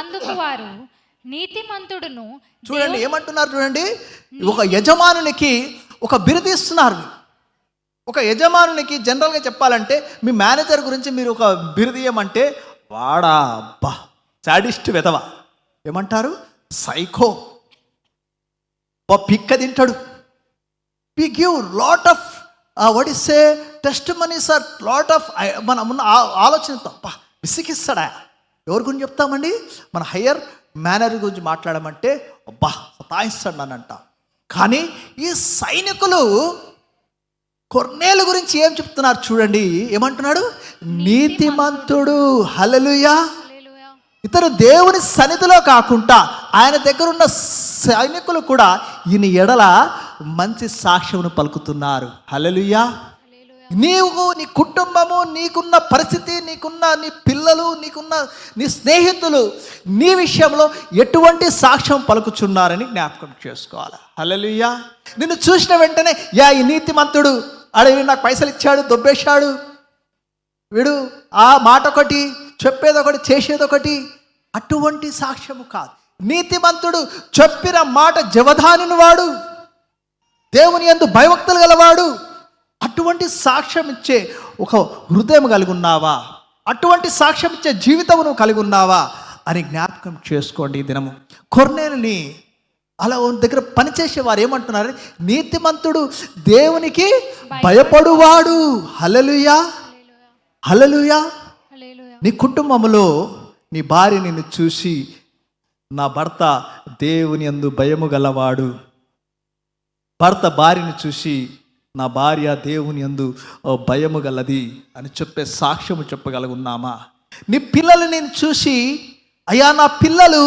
అందుకు వారు నీతిమంతుడును, చూడండి ఏమంటున్నారు చూడండి. ఒక యజమానునికి ఒక బిరుదు ఇస్తున్నారు. ఒక యజమానునికి జనరల్గా చెప్పాలంటే మీ మేనేజర్ గురించి మీరు ఒక బిరుదు ఏమంటే వాడా అబ్బా సాడిస్ట్ వెధవ, ఏమంటారు సైకో, పిక్క తింటాడు. We give lot of what is a test monies are lot of మన ఆలోచనతో అబ్బా విసిగిస్తాడా, ఎవరి గురించి చెప్తామండి? మన హయ్యర్ మేనర్ గురించి మాట్లాడమంటే అబ్బా సతాయిస్తాడు అని అంటాం. కానీ ఈ సైనికులు కొర్నేలు గురించి ఏం చెప్తున్నారు చూడండి. ఏమంటున్నాడు? నీతిమంతుడు. హల్లెలూయా. ఇతరు దేవుని సన్నిధిలో కాకుండా ఆయన దగ్గర ఉన్న సైనికులు కూడా ఈయన ఎడల మంచి సాక్ష్యమును పలుకుతున్నారు. హల్లెలూయా. నీవు, నీ కుటుంబము, నీకున్న పరిస్థితి, నీకున్న నీ పిల్లలు, నీకున్న నీ స్నేహితులు నీ విషయంలో ఎటువంటి సాక్ష్యం పలుకుచున్నారని జ్ఞాపకం చేసుకోవాలి. హల్లెలూయా. నిన్ను చూసిన వెంటనే ఈ నీతిమంతుడు అడవి నాకు పైసలు ఇచ్చాడు, దొబ్బేశాడు, వీడు ఆ మాట ఒకటి, చెప్పేదొకటి, చేసేదొకటి, అటువంటి సాక్ష్యము కాదు. నీతిమంతుడు చెప్పిన మాట జవదానిని వాడు, దేవుని యందు భయభక్తులు గలవాడు. అటువంటి సాక్ష్యం ఇచ్చే ఒక హృదయం కలిగి ఉన్నావా? అటువంటి సాక్ష్యం ఇచ్చే జీవితం నువ్వు కలిగి ఉన్నావా అని జ్ఞాపకం చేసుకోండి. ఈ దినము కొర్నేలుని అలా దగ్గర పనిచేసే వారు ఏమంటున్నారు? నీతిమంతుడు దేవునికి భయపడువాడు. హల్లెలూయా. హల్లెలూయా. నీ కుటుంబంలో నీ భార్య నిన్ను చూసి నా భర్త దేవుని యందు భయము గలవాడు, భర్త భార్యను చూసి నా భార్య దేవుని యందు భయము గలది అని చెప్పే సాక్ష్యము చెప్పగలుగున్నామా? నీ పిల్లలు నేను చూసి అయ్యా నా పిల్లలు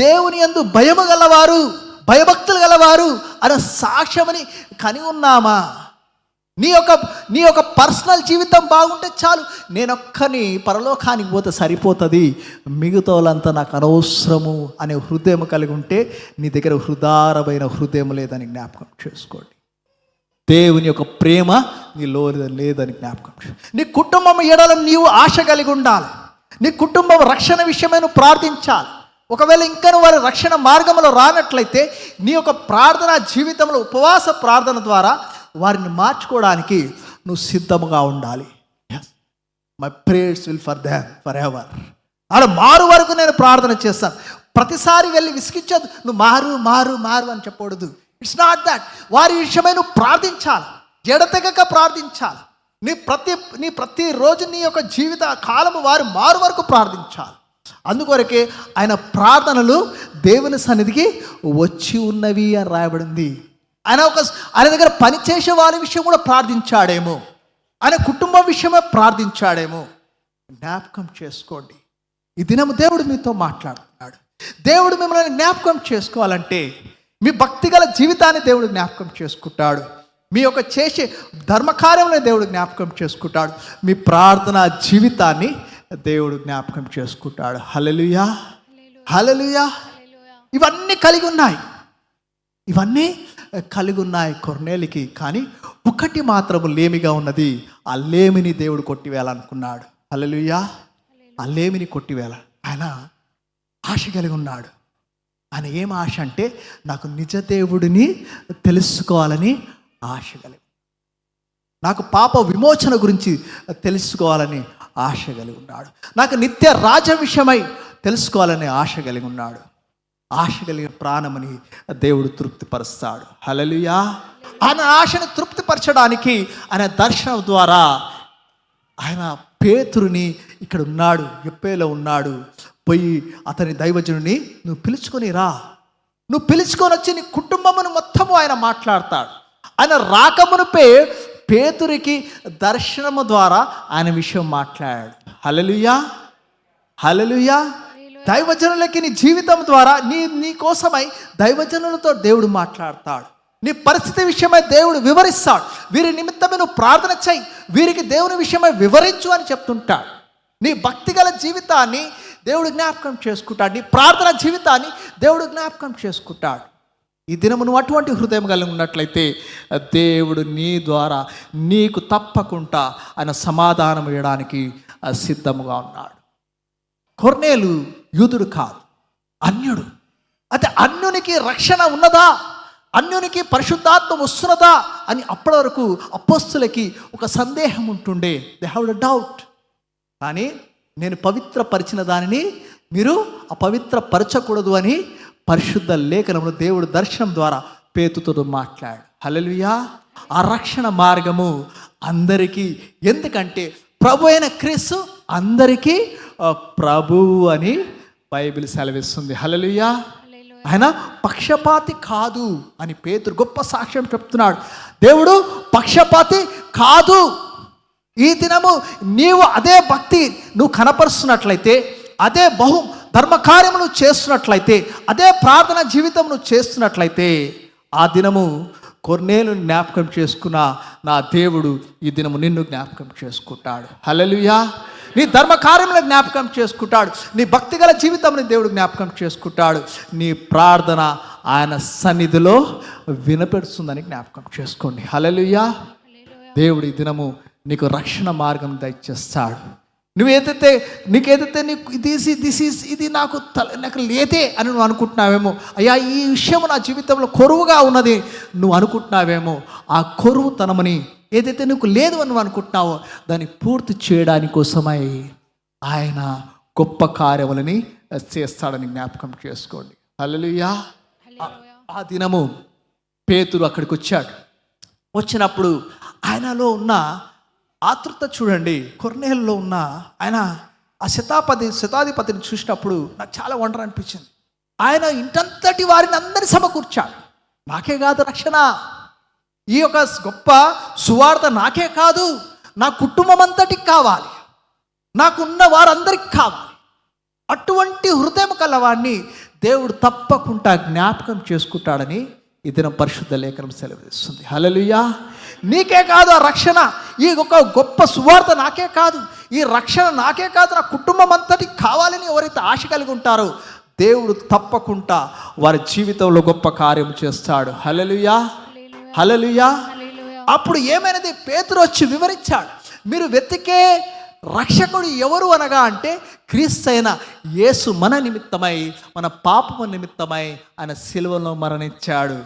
దేవుని యందు భయము గలవారు, భయభక్తులు గలవారు అనే సాక్ష్యమని కని ఉన్నామా? నీ యొక్క పర్సనల్ జీవితం బాగుంటే చాలు, నేనొక్కని పరలోకానికి పోతే సరిపోతుంది, మిగతా వాళ్ళంతా నాకు అనవసరము అనే హృదయం కలిగి ఉంటే నీ దగ్గర హృదయమైన హృదయం లేదని జ్ఞాపకం చేసుకోండి. దేవుని యొక్క ప్రేమ నీలో లేదని జ్ఞాపకం. నీ కుటుంబం ఎడల నీవు ఆశ కలిగి ఉండాలి. నీ కుటుంబం రక్షణ విషయమై నువ్వు ప్రార్థించాలి. ఒకవేళ ఇంకా నువ్వు వారి రక్షణ మార్గంలో రానట్లయితే నీ యొక్క ప్రార్థన జీవితంలో ఉపవాస ప్రార్థన ద్వారా వారిని మార్చుకోవడానికి నువ్వు సిద్ధముగా ఉండాలి. My prayers will for them for ever. అలా మారు వరకు నేను ప్రార్థన చేస్తాను. ప్రతిసారి వెళ్ళి విసిగించదు, నువ్వు మారు మారు మారు అని చెప్పకూడదు. It's not that. వారి విషయమై నువ్వు ప్రార్థించాలి, ఎడతెగక ప్రార్థించాలి. నీ ప్రతిరోజు నీ యొక్క జీవిత కాలము వారు మారు వరకు ప్రార్థించాలి. అందుకొరకే ఆయన ప్రార్థనలు దేవుని సన్నిధికి వచ్చి ఉన్నవి అని రాయబడింది. ఆయన దగ్గర పనిచేసే వారి విషయం కూడా ప్రార్థించాడేమో, ఆయన కుటుంబం విషయమే ప్రార్థించాడేమో. జ్ఞాపకం చేసుకోండి. ఈ దినము దేవుడు మీతో మాట్లాడుతున్నాడు. దేవుడు మిమ్మల్ని జ్ఞాపకం చేసుకోవాలంటే మీ భక్తిగల జీవితాన్ని దేవుడు జ్ఞాపకం చేసుకుంటాడు. మీ యొక్క చేసే ధర్మకార్యంలో దేవుడు జ్ఞాపకం చేసుకుంటాడు. మీ ప్రార్థన జీవితాన్ని దేవుడు జ్ఞాపకం చేసుకుంటాడు. హల్లెలూయా. హల్లెలూయా. ఇవన్నీ కలిగి ఉన్నాయి కొర్నేలికి. కానీ ఒకటి మాత్రము లేమిగా ఉన్నది. ఆ లేమిని దేవుడు కొట్టివేయాలనుకున్నాడు. హల్లెలూయా. ఆ లేమిని కొట్టివేయాల ఆయన ఆశ కలిగి ఉన్నాడు. ఆయన ఏం ఆశ అంటే నాకు నిజ దేవుడిని తెలుసుకోవాలని ఆశ కలిగి, నాకు పాప విమోచన గురించి తెలుసుకోవాలని ఆశ కలిగి ఉన్నాడు. నాకు నిత్య రాజ్య విషయమై తెలుసుకోవాలని ఆశ కలిగి ఉన్నాడు. ఆశ కలిగిన ప్రాణమని దేవుడు తృప్తిపరుస్తాడు. హల్లెలూయా. ఆయన ఆశను తృప్తిపరచడానికి ఆయన దర్శనం ద్వారా ఆయన పేతురుని ఇక్కడ ఉన్నాడు, యొప్పేలో ఉన్నాడు, పోయి అతని దైవజనుని నువ్వు పిలుచుకొని రా, నువ్వు పిలుచుకొని వచ్చి నీ కుటుంబమును మొత్తము ఆయన మాట్లాడతాడు. ఆయన రాకమునుపే పేతురికి దర్శనము ద్వారా ఆయన విషయం మాట్లాడాడు. హల్లెలూయా. హల్లెలూయా. దైవజనులకి నీ జీవితం ద్వారా నీ కోసమై దైవజనులతో దేవుడు మాట్లాడతాడు. నీ పరిస్థితి విషయమై దేవుడు వివరిస్తాడు. వీరి నిమిత్తమే నువ్వు ప్రార్థన చేయి, వీరికి దేవుని విషయమై వివరించు అని చెప్తుంటాడు. నీ భక్తిగల జీవితాన్ని దేవుడు జ్ఞాపకం చేసుకుంటాడు. నీ ప్రార్థన జీవితాన్ని దేవుడు జ్ఞాపకం చేసుకుంటాడు. ఈ దినము నువ్వు అటువంటి హృదయం కలిగి ఉన్నట్లయితే దేవుడు నీ ద్వారా నీకు తప్పకుండా ఆయన సమాధానం ఇవ్వడానికి సిద్ధముగా ఉన్నాడు. కొర్నేలు యూదుడు కాదు, అన్యుడు. అయితే అన్యునికి రక్షణ ఉన్నదా, అన్యునికి పరిశుద్ధాత్మ వస్తున్నదా అని అప్పటి వరకు అపోస్తులకి ఒక సందేహం ఉంటుండే. They have a doubt. కానీ నేను పవిత్రపరిచిన దానిని మీరు అపవిత్రపరచకూడదు అని పరిశుద్ధ లేఖనంలో దేవుడు దర్శనం ద్వారా పేతుతో మాట్లాడు. హల్లెలూయా. ఆ రక్షణ మార్గము అందరికీ, ఎందుకంటే ప్రభు అయిన క్రీస్తు అందరికీ ప్రభువు అని బైబిల్ సెలవిస్తుంది. హల్లెలూయా. ఆయన పక్షపాతి కాదు అని పేతురు గొప్ప సాక్ష్యం చెప్తున్నాడు. దేవుడు పక్షపాతి కాదు. ఈ దినము నీవు అదే భక్తి నువ్వు కనపరుస్తున్నట్లయితే, అదే ధర్మకార్యములు చేస్తున్నట్లయితే, అదే ప్రార్థన జీవితం నువ్వు చేస్తున్నట్లయితే, ఆ దినము కొర్నేలు జ్ఞాపకం చేసుకున్న నా దేవుడు ఈ దినము నిన్ను జ్ఞాపకం చేసుకుంటాడు. హల్లెలూయా. నీ ధర్మకార్యములను జ్ఞాపకం చేసుకుంటాడు. నీ భక్తిగల జీవితంని దేవుడు జ్ఞాపకం చేసుకుంటాడు. నీ ప్రార్థన ఆయన సన్నిధిలో వినపెడుతుందని జ్ఞాపకం చేసుకోండి. హల్లెలూయా. దేవుడు ఈ దినము నీకు రక్షణ మార్గం దయచేస్తాడు. నీకేదైతే నీకు ఇది నాకు లేదే అని నువ్వు అనుకుంటున్నావేమో, అయ్యా ఈ విషయం నా జీవితంలో కొరువుగా ఉన్నది నువ్వు అనుకుంటున్నావేమో, ఆ కొరువుతనమని ఏదైతే నీకు లేదు అని నువ్వు అనుకుంటున్నావో దాన్ని పూర్తి చేయడానికి కోసమై ఆయన గొప్ప కార్యములని చేస్తాడని జ్ఞాపకం చేసుకోండి. హల్లెలూయా. ఆ దినము పేతురు అక్కడికి వచ్చాడు. వచ్చినప్పుడు ఆయనలో ఉన్న ఆతృత చూడండి. కొర్నేలులో ఉన్న ఆయన ఆ శతాధిపతిని చూసినప్పుడు నాకు చాలా వండర్ అనిపించింది. ఆయన ఇంటంతటి వారిని అందరి సమకూర్చాడు. నాకే కాదు రక్షణ, ఈ యొక్క గొప్ప సువార్త నాకే కాదు, నా కుటుంబం అంతటికి కావాలి, నాకున్న వారందరికి కావాలి. అటువంటి హృదయం కలవాడిని దేవుడు తప్పకుండా జ్ఞాపకం చేసుకుంటాడని ఈ దినం పరిశుద్ధ లేఖనం సెలవిస్తుంది. హల్లెలూయా. నీకే కాదు ఆ రక్షణ, ఈ ఒక గొప్ప సువార్త నాకే కాదు, ఈ రక్షణ నాకే కాదు, నా కుటుంబం అంతటికి కావాలని ఎవరైతే ఆశ కలిగి ఉంటారో దేవుడు తప్పకుండా వారి జీవితంలో గొప్ప కార్యం చేస్తాడు. హల్లెలూయా. హల్లెలూయా. అప్పుడు ఏమైనది? పేతురు వచ్చి వివరించాడు. మీరు వెతికే రక్షకుడు ఎవరు అనగా అంటే క్రీస్తైన యేసు మన నిమిత్తమై, మన పాపము నిమిత్తమై ఆయన సిలువలో మరణించాడు.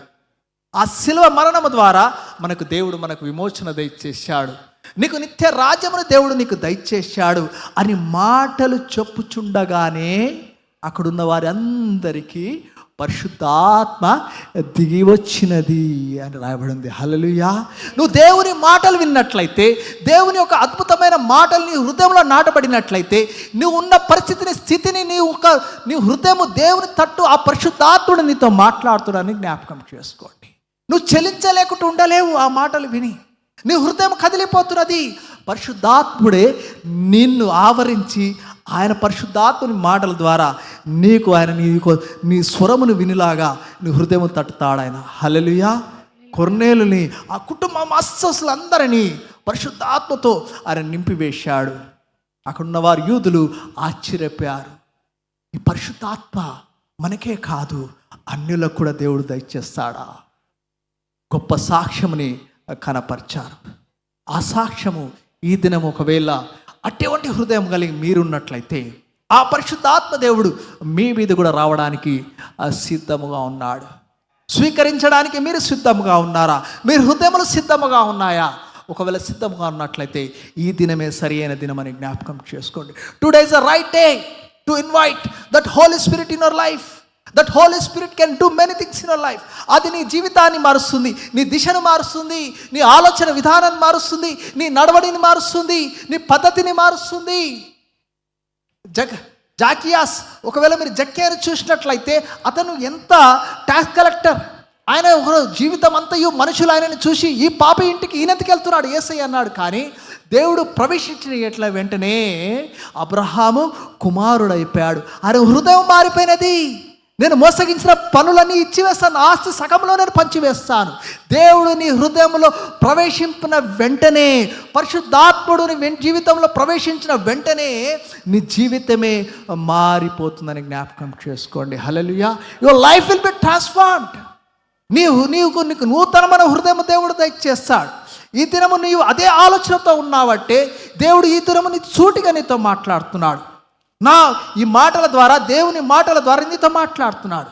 ఆ సిలువ మరణము ద్వారా మనకు విమోచన దయచేశాడు. నీకు నిత్య రాజ్యమును దేవుడు నీకు దయచేశాడు అని మాటలు చెప్పుచుండగానే అక్కడున్న వారి అందరికీ పరిశుద్ధాత్మ దిగి వచ్చినది అని రాయబడింది. హల్లెలూయా. నువ్వు దేవుని మాటలు విన్నట్లయితే, దేవుని యొక్క అద్భుతమైన మాటలు నీ హృదయంలో నాటబడినట్లయితే, నువ్వు ఉన్న స్థితిని నీ హృదయము దేవుని తట్టు ఆ పరిశుద్ధాత్ముడు నీతో మాట్లాడుతున్నాడని జ్ఞాపకం చేసుకోండి. నువ్వు చెలించలేకుండా ఉండలేవు ఆ మాటలు విని. నీ హృదయం కదిలిపోతున్నది. పరిశుద్ధాత్ముడే నిన్ను ఆవరించి ఆయన పరిశుద్ధాత్ముని మాటల ద్వారా నీ స్వరమును వినిలాగా నీ హృదయం తట్టుతాడు ఆయన. హల్లెలూయా. కొర్నేలుని ఆ కుటుంబం అస్సలందరినీ పరిశుద్ధాత్మతో ఆయన నింపివేశాడు. అక్కడున్న వారు యూదులు ఆశ్చర్యపోయారు. ఈ పరిశుద్ధాత్మ మనకే కాదు అన్యులకు కూడా దేవుడు దయచేస్తాడా? గొప్ప సాక్ష్యముని కనపరిచారు. ఆ సాక్ష్యము ఈ దినం ఒకవేళ అటువంటి హృదయం కలిగి మీరున్నట్లయితే ఆ పరిశుద్ధాత్మ దేవుడు మీ మీద కూడా రావడానికి సిద్ధముగా ఉన్నాడు. స్వీకరించడానికి మీరు సిద్ధముగా ఉన్నారా? మీరు హృదయములు సిద్ధముగా ఉన్నాయా? ఒకవేళ సిద్ధముగా ఉన్నట్లయితే ఈ దినమే సరి అయిన దినమని జ్ఞాపకం చేసుకోండి. Today is the right day to invite that holy spirit in your life. That holy spirit can do many things in your life. అది నీ జీవితాన్ని మారుస్తుంది, నీ దిశను మారుస్తుంది, నీ ఆలోచన విధానాన్ని మారుస్తుంది, నీ నడవడిని మారుస్తుంది, నీ పద్ధతిని మారుస్తుంది. జాకియాస్, ఒకవేళ మీరు జక్కేను చూసినట్లయితే అతను ఎంత ట్యాక్స్ కలెక్టర్, ఆయన జీవితం అంతయు మనుషులు ఆయనని చూసి ఈ పాప ఇంటికి ఈయనెందుకు వెళ్తున్నాడు యేసయ్య అన్నాడు. కానీ దేవుడు ప్రవేశించిన ఎట్లా వెంటనే అబ్రహాము కుమారుడైపోయాడు. ఆయన హృదయం మారిపోయినది. నేను మోసగించిన పనులన్నీ ఇచ్చివేస్తాను, ఆస్తి సగంలో నేను పంచివేస్తాను. దేవుడు నీ హృదయంలో ప్రవేశించిన వెంటనే, పరిశుద్ధాత్ముడు నీ జీవితంలో ప్రవేశించిన వెంటనే నీ జీవితమే మారిపోతుందని జ్ఞాపకం చేసుకోండి. Hallelujah. Your life will be transformed. నీకు నూతనమైన హృదయం దేవుడు దయచేస్తాడు. ఈ దినము నీవు అదే ఆలోచనతో ఉన్నావంటే దేవుడు ఈ దినము నీ సూటిగా నీతో మాట్లాడుతున్నాడు. ఈ మాటల ద్వారా, దేవుని మాటల ద్వారా నీతో మాట్లాడుతున్నాడు.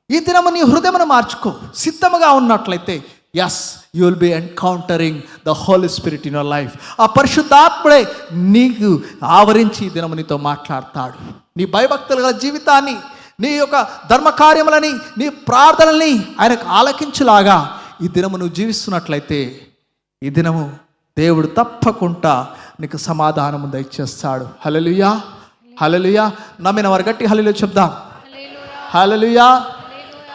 ఈ దినము నీ హృదయమును మార్చుకో. సిద్ధముగా ఉన్నట్లయితే yes, you will be encountering the holy spirit in your life. ఆ పరిశుద్ధాత్ముడే నీకు ఆవరించి ఈ దినము నీతో మాట్లాడతాడు. నీ భయభక్తుల గల జీవితాన్ని, నీ యొక్క ధర్మకార్యములని, నీ ప్రార్థనల్ని ఆయనకు ఆలకించులాగా ఈ దినము నువ్వు జీవిస్తున్నట్లయితే ఈ దినము దేవుడు తప్పకుండా నీకు సమాధానము దయచేస్తాడు. హల్లెలూయా, హల్లెలూయా. నమ్మిన వారు గట్టి హల్లెలూయా చెప్దాం. హల్లెలూయా.